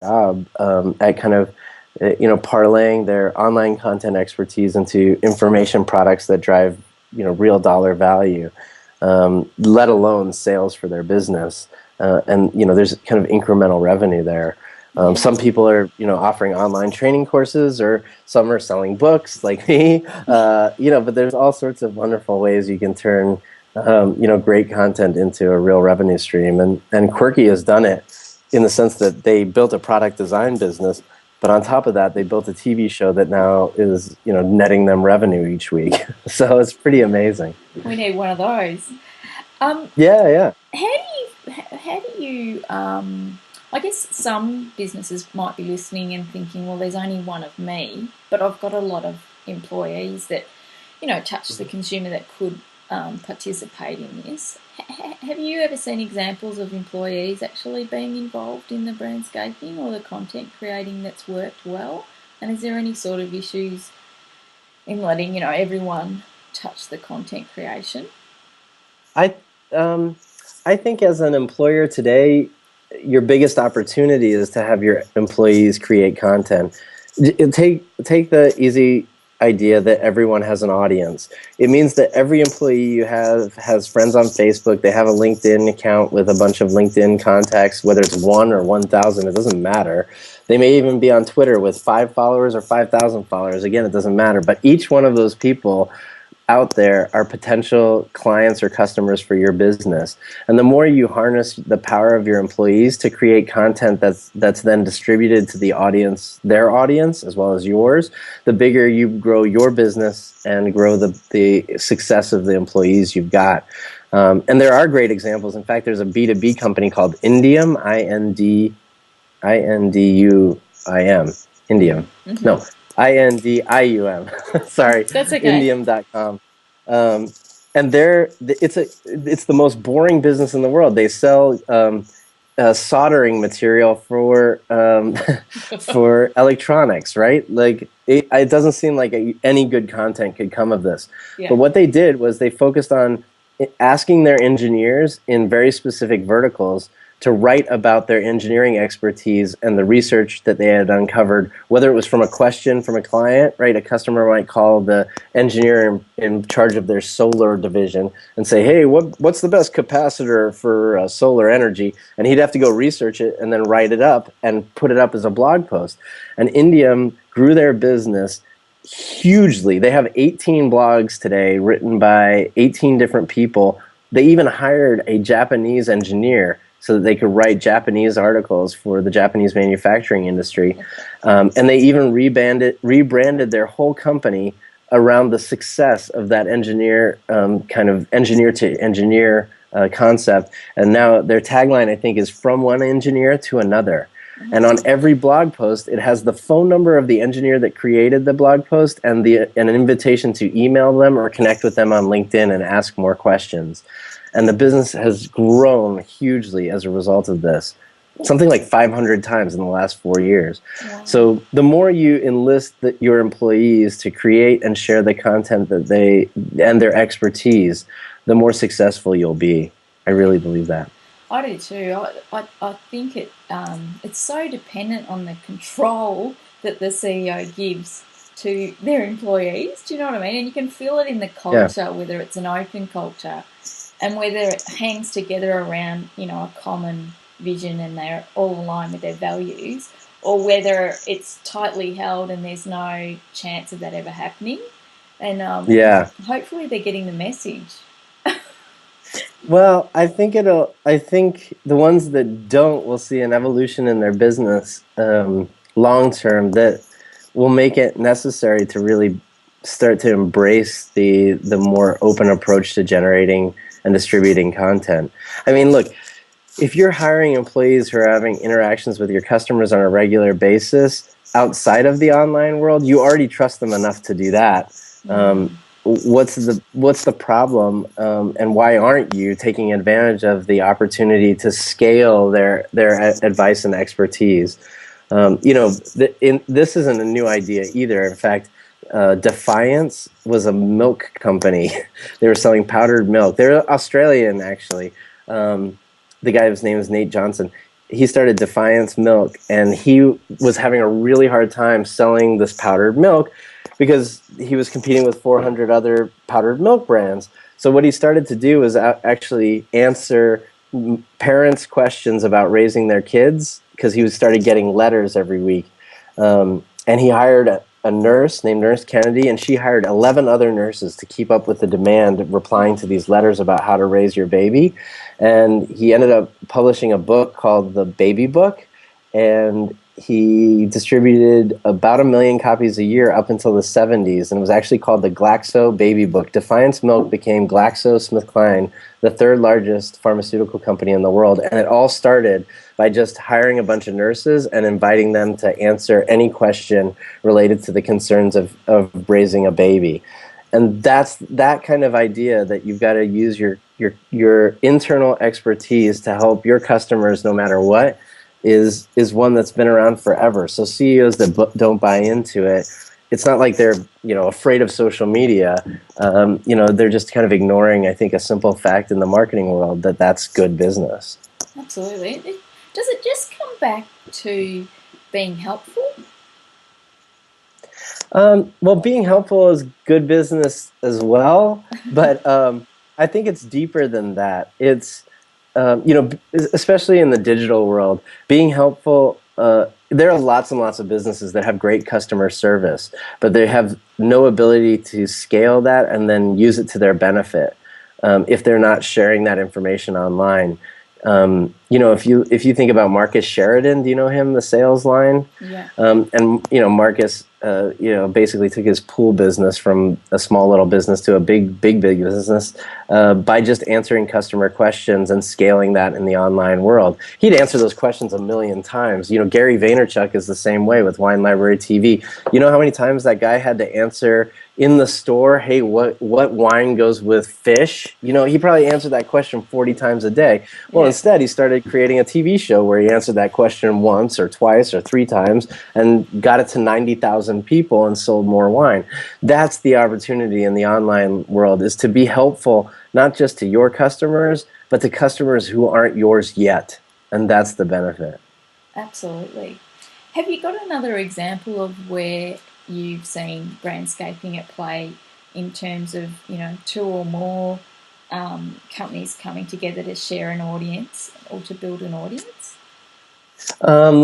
job at kind of parlaying their online content expertise into information products that drive real dollar value, let alone sales for their business. And there's kind of incremental revenue there. Some people are offering online training courses, or some are selling books like me. But there's all sorts of wonderful ways you can turn great content into a real revenue stream. And Quirky has done it in the sense that they built a product design business, but on top of that, they built a TV show that now is, netting them revenue each week. So it's pretty amazing. We need one of those. Yeah, yeah. How do you, I guess some businesses might be listening and thinking, well, there's only one of me, but I've got a lot of employees that, touch the consumer that could participate in this. Have you ever seen examples of employees actually being involved in the brandscaping or the content creating that's worked well? And is there any sort of issues in letting everyone touch the content creation? I I think as an employer today, your biggest opportunity is to have your employees create content. Take the easy idea that everyone has an audience. It means that every employee you have has friends on Facebook. They have a LinkedIn account with a bunch of LinkedIn contacts, whether it's 1 or 1,000, it doesn't matter. They may even be on Twitter with 5 followers or 5,000 followers. Again, it doesn't matter. But each one of those people out there are potential clients or customers for your business. And the more you harness the power of your employees to create content that's then distributed to the audience, their audience, as well as yours, the bigger you grow your business and grow the success of the employees you've got. And there are great examples. In fact, there's a B2B company called Indium, Indium. Indium. Mm-hmm. No, Indium. Sorry, That's okay. Indium.com. And it's the most boring business in the world. They sell soldering material for for electronics, right? Like it doesn't seem like any good content could come of this. Yeah. But what they did was they focused on asking their engineers in very specific verticals to write about their engineering expertise and the research that they had uncovered, whether it was from a question from a client, right? A customer might call the engineer in charge of their solar division and say, hey, what's the best capacitor for solar energy? And he'd have to go research it and then write it up and put it up as a blog post. And Indium grew their business hugely. They have 18 blogs today written by 18 different people. They even hired a Japanese engineer so that they could write Japanese articles for the Japanese manufacturing industry. And they even rebranded their whole company around the success of that engineer, kind of engineer-to-engineer concept. And now their tagline, I think, is from one engineer to another. And on every blog post, it has the phone number of the engineer that created the blog post and an invitation to email them or connect with them on LinkedIn and ask more questions. And the business has grown hugely as a result of this, something like 500 times in the last 4 years. Wow. So the more you enlist your employees to create and share the content that and their expertise, the more successful you'll be. I really believe that. I do too. I think it's so dependent on the control that the CEO gives to their employees. Do you know what I mean? And you can feel it in the culture, whether it's an open culture and whether it hangs together around, a common vision and they're all aligned with their values, or whether it's tightly held and there's no chance of that ever happening. And hopefully they're getting the message. Well, I think the ones that don't will see an evolution in their business long term that will make it necessary to really start to embrace the more open approach to generating and distributing content. I mean, look, if you're hiring employees who are having interactions with your customers on a regular basis outside of the online world, you already trust them enough to do that. What's the problem, and why aren't you taking advantage of the opportunity to scale their advice and expertise? This isn't a new idea either. In fact, Defiance was a milk company. They were selling powdered milk. They're Australian, actually. The guy whose name is Nate Johnson. he started Defiance Milk, and he was having a really hard time selling this powdered milk because he was competing with 400 other powdered milk brands. So what he started to do was actually answer parents' questions about raising their kids, because he started getting letters every week. And he hired a nurse named Nurse Kennedy, and she hired 11 other nurses to keep up with the demand, replying to these letters about how to raise your baby. And he ended up publishing a book called The Baby Book, and he distributed about 1 million copies a year up until the 70s, and it was actually called the Glaxo Baby Book. Defiance Milk became GlaxoSmithKline, the third largest pharmaceutical company in the world, and it all started by just hiring a bunch of nurses and inviting them to answer any question related to the concerns of raising a baby. And that's that kind of idea, that you've got to use your internal expertise to help your customers no matter what, is one that's been around forever. So CEOs that don't buy into it, it's not like they're afraid of social media. They're just kind of ignoring, I think, a simple fact in the marketing world, that that's good business. Absolutely. Does it just come back to being helpful? Well, being helpful is good business as well, but I think it's deeper than that. It's especially in the digital world, being helpful. There are lots and lots of businesses that have great customer service, but they have no ability to scale that and then use it to their benefit if they're not sharing that information online. If you think about Marcus Sheridan, do you know him, the sales line? Yeah. And Marcus, basically took his pool business from a small little business to a big business by just answering customer questions and scaling that in the online world. He'd answer those questions 1 million times. Gary Vaynerchuk is the same way with Wine Library TV. You know how many times that guy had to answer in the store, hey, what wine goes with fish? He probably answered that question 40 times a day. Well, instead, he started creating a TV show where he answered that question once or twice or 3 times and got it to 90,000 people and sold more wine. That's the opportunity in the online world, is to be helpful not just to your customers, but to customers who aren't yours yet. And that's the benefit. Absolutely. Have you got another example of where you've seen brandscaping at play in terms of, two or more companies coming together to share an audience or to build an audience? Let